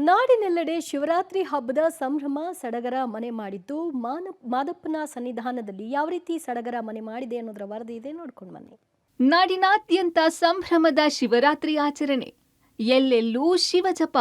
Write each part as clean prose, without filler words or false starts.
ನಾಡಿನೆಲ್ಲೆಡೆ ಶಿವರಾತ್ರಿ ಹಬ್ಬದ ಸಂಭ್ರಮ ಸಡಗರ ಮನೆ ಮಾಡಿದ್ದು ಮಾದಪ್ಪನ ಸನ್ನಿಧಾನದಲ್ಲಿ ಯಾವ ರೀತಿ ಸಡಗರ ಮನೆ ಮಾಡಿದೆ ಅನ್ನೋದರ ವರದಿ ಇದೆ, ನೋಡ್ಕೊಂಡು ಬನ್ನಿ. ನಾಡಿನಾದ್ಯಂತ ಸಂಭ್ರಮದ ಶಿವರಾತ್ರಿ ಆಚರಣೆ, ಎಲ್ಲೆಲ್ಲೂ ಶಿವಜಪ,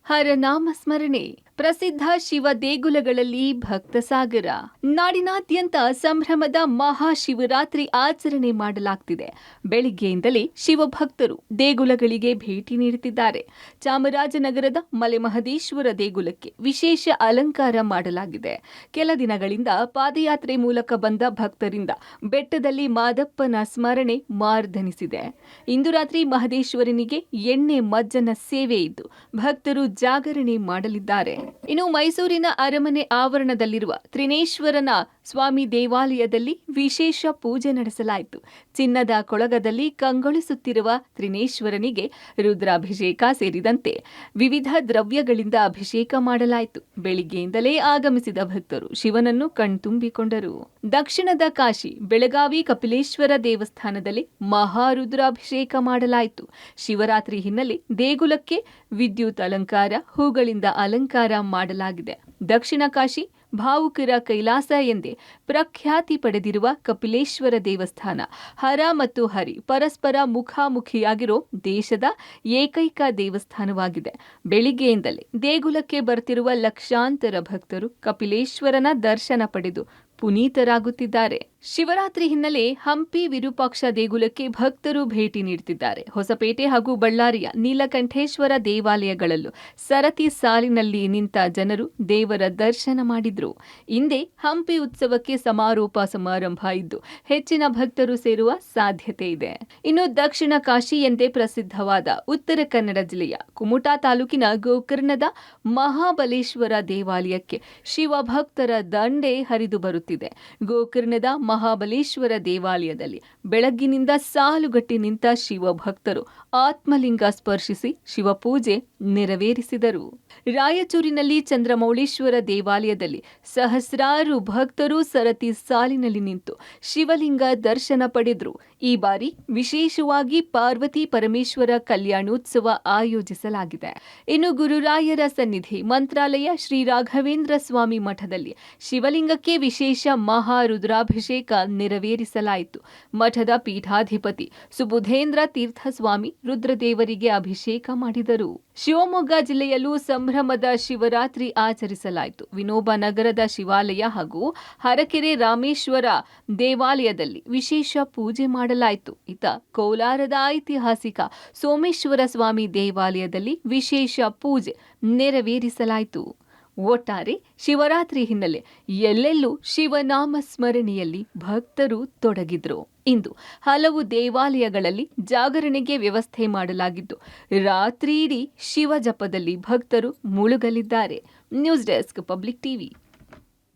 ಹರನಾಮ ಸ್ಮರಣೆ, ಪ್ರಸಿದ್ಧ ಶಿವ ದೇಗುಲಗಳಲ್ಲಿ ಭಕ್ತ ಸಾಗರ. ನಾಡಿನಾದ್ಯಂತ ಸಂಭ್ರಮದ ಮಹಾಶಿವರಾತ್ರಿ ಆಚರಣೆ ಮಾಡಲಾಗ್ತಿದೆ. ಬೆಳಿಗ್ಗೆಯಿಂದಲೇ ಶಿವಭಕ್ತರು ದೇಗುಲಗಳಿಗೆ ಭೇಟಿ ನೀಡುತ್ತಿದ್ದಾರೆ. ಚಾಮರಾಜನಗರದ ಮಲೆಮಹದೇಶ್ವರ ದೇಗುಲಕ್ಕೆ ವಿಶೇಷ ಅಲಂಕಾರ ಮಾಡಲಾಗಿದೆ. ಕೆಲ ದಿನಗಳಿಂದ ಪಾದಯಾತ್ರೆ ಮೂಲಕ ಬಂದ ಭಕ್ತರಿಂದ ಬೆಟ್ಟದಲ್ಲಿ ಮಾದಪ್ಪನ ಸ್ಮರಣೆ ಮಾರ್ಧನಿಸಿದೆ. ಇಂದು ರಾತ್ರಿ ಮಹದೇಶ್ವರನಿಗೆ ಎಣ್ಣೆ ಮಜ್ಜನ ಸೇವೆ ಇದ್ದು ಭಕ್ತರು ಜಾಗರಣೆ ಮಾಡಲಿದ್ದಾರೆ. ಇನ್ನು ಮೈಸೂರಿನ ಅರಮನೆ ಆವರಣದಲ್ಲಿರುವ ತ್ರಿನೇಶ್ವರನ ಸ್ವಾಮಿ ದೇವಾಲಯದಲ್ಲಿ ವಿಶೇಷ ಪೂಜೆ ನಡೆಸಲಾಯಿತು. ಚಿನ್ನದ ಕೊಳಗದಲ್ಲಿ ಕಂಗೊಳಿಸುತ್ತಿರುವ ತ್ರಿನೇಶ್ವರನಿಗೆ ರುದ್ರಾಭಿಷೇಕ ಸೇರಿದಂತೆ ವಿವಿಧ ದ್ರವ್ಯಗಳಿಂದ ಅಭಿಷೇಕ ಮಾಡಲಾಯಿತು. ಬೆಳಿಗ್ಗೆಯಿಂದಲೇ ಆಗಮಿಸಿದ ಭಕ್ತರು ಶಿವನನ್ನು ಕಣ್ತುಂಬಿಕೊಂಡರು. ದಕ್ಷಿಣದ ಕಾಶಿ ಬೆಳಗಾವಿ ಕಪಿಲೇಶ್ವರ ದೇವಸ್ಥಾನದಲ್ಲಿ ಮಹಾರುದ್ರಾಭಿಷೇಕ ಮಾಡಲಾಯಿತು. ಶಿವರಾತ್ರಿ ಹಿನ್ನೆಲೆ ದೇಗುಲಕ್ಕೆ ವಿದ್ಯುತ್ ಅಲಂಕಾರ, ಹೂಗಳಿಂದ ಅಲಂಕಾರ ಮಾಡಲಾಗಿದೆ. ದಕ್ಷಿಣ ಕಾಶಿ ಭಾವುಕರ ಕೈಲಾಸ ಎಂದೇ ಪ್ರಖ್ಯಾತಿ ಪಡೆದಿರುವ ಕಪಿಲೇಶ್ವರ ದೇವಸ್ಥಾನ ಹರ ಮತ್ತು ಹರಿ ಪರಸ್ಪರ ಮುಖಾಮುಖಿಯಾಗಿರೋ ದೇಶದ ಏಕೈಕ ದೇವಸ್ಥಾನವಾಗಿದೆ. ಬೆಳಿಗ್ಗೆಯಿಂದಲೇ ದೇಗುಲಕ್ಕೆ ಬರ್ತಿರುವ ಲಕ್ಷಾಂತರ ಭಕ್ತರು ಕಪಿಲೇಶ್ವರನ ದರ್ಶನ ಪಡೆದು ಪುನೀತರಾಗುತ್ತಿದ್ದಾರೆ. ಶಿವರಾತ್ರಿ ಹಿನ್ನೆಲೆ ಹಂಪಿ ವಿರೂಪಾಕ್ಷ ದೇಗುಲಕ್ಕೆ ಭಕ್ತರು ಭೇಟಿ ನೀಡುತ್ತಿದ್ದಾರೆ. ಹೊಸಪೇಟೆ ಹಾಗೂ ಬಳ್ಳಾರಿಯ ನೀಲಕಂಠೇಶ್ವರ ದೇವಾಲಯಗಳಲ್ಲೂ ಸರತಿ ಸಾಲಿನಲ್ಲಿ ನಿಂತ ಜನರು ದೇವರ ದರ್ಶನ ಮಾಡಿದ್ರು. ಇಂದೇ ಹಂಪಿ ಉತ್ಸವಕ್ಕೆ ಸಮಾರೋಪ ಸಮಾರಂಭ ಇದ್ದು ಹೆಚ್ಚಿನ ಭಕ್ತರು ಸೇರುವ ಸಾಧ್ಯತೆ ಇದೆ. ಇನ್ನು ದಕ್ಷಿಣ ಕಾಶಿ ಎಂದೇ ಪ್ರಸಿದ್ಧವಾದ ಉತ್ತರ ಕನ್ನಡ ಜಿಲ್ಲೆಯ ಕುಮಟಾ ತಾಲೂಕಿನ ಗೋಕರ್ಣದ ಮಹಾಬಲೇಶ್ವರ ದೇವಾಲಯಕ್ಕೆ ಶಿವಭಕ್ತರ ದಂಡೇ ಹರಿದು ಬರುತ್ತಿದೆ. ಗೋಕರ್ಣದ ಮಹಾಬಲೇಶ್ವರ ದೇವಾಲಯದಲ್ಲಿ ಬೆಳಗ್ಗಿನಿಂದ ಸಾಲುಗಟ್ಟಿ ನಿಂತ ಶಿವಭಕ್ತರು ಆತ್ಮಲಿಂಗ ಸ್ಪರ್ಶಿಸಿ ಶಿವಪೂಜೆ ನೆರವೇರಿಸಿದರು. ರಾಯಚೂರಿನಲ್ಲಿ ಚಂದ್ರಮೌಳೇಶ್ವರ ದೇವಾಲಯದಲ್ಲಿ ಸಹಸ್ರಾರು ಭಕ್ತರು ಸರತಿ ಸಾಲಿನಲ್ಲಿ ನಿಂತು ಶಿವಲಿಂಗ ದರ್ಶನ ಪಡೆದರು. ಈ ಬಾರಿ ವಿಶೇಷವಾಗಿ ಪಾರ್ವತಿ ಪರಮೇಶ್ವರ ಕಲ್ಯಾಣೋತ್ಸವ ಆಯೋಜಿಸಲಾಗಿದೆ. ಇನ್ನು ಗುರುರಾಯರ ಸನ್ನಿಧಿ ಮಂತ್ರಾಲಯ ಶ್ರೀ ರಾಘವೇಂದ್ರ ಸ್ವಾಮಿ ಮಠದಲ್ಲಿ ಶಿವಲಿಂಗಕ್ಕೆ ವಿಶೇಷ ಮಹಾರುದ್ರಾಭಿಷೇಕ ನೆರವೇರಿಸಲಾಯಿತು. ಮಠದ ಪೀಠಾಧಿಪತಿ ಸುಬುಧೇಂದ್ರ ತೀರ್ಥಸ್ವಾಮಿ ರುದ್ರದೇವರಿಗೆ ಅಭಿಷೇಕ ಮಾಡಿದರು. ಶಿವಮೊಗ್ಗ ಜಿಲ್ಲೆಯಲ್ಲೂ ಸಂಭ್ರಮದ ಶಿವರಾತ್ರಿ ಆಚರಿಸಲಾಯಿತು. ವಿನೋಬ ನಗರದ ಶಿವಾಲಯ ಹಾಗೂ ಹರಕೆರೆ ರಾಮೇಶ್ವರ ದೇವಾಲಯದಲ್ಲಿ ವಿಶೇಷ ಪೂಜೆ ಮಾಡಲಾಯಿತು. ಇತ್ತ ಕೋಲಾರದ ಐತಿಹಾಸಿಕ ಸೋಮೇಶ್ವರ ಸ್ವಾಮಿ ದೇವಾಲಯದಲ್ಲಿ ವಿಶೇಷ ಪೂಜೆ ನೆರವೇರಿಸಲಾಯಿತು. ಒಟ್ಟಾರೆ ಶಿವರಾತ್ರಿ ಹಿನ್ನೆಲೆ ಎಲ್ಲೆಲ್ಲೂ ಶಿವನಾಮ ಸ್ಮರಣೆಯಲ್ಲಿ ಭಕ್ತರು ತೊಡಗಿದ್ರು. ಇಂದು ಹಲವು ದೇವಾಲಯಗಳಲ್ಲಿ ಜಾಗರಣೆಗೆ ವ್ಯವಸ್ಥೆ ಮಾಡಲಾಗಿದ್ದು ರಾತ್ರಿಯಿಡೀ ಶಿವ ಜಪದಲ್ಲಿ ಭಕ್ತರು ಮುಳುಗಲಿದ್ದಾರೆ. News desk, public TV.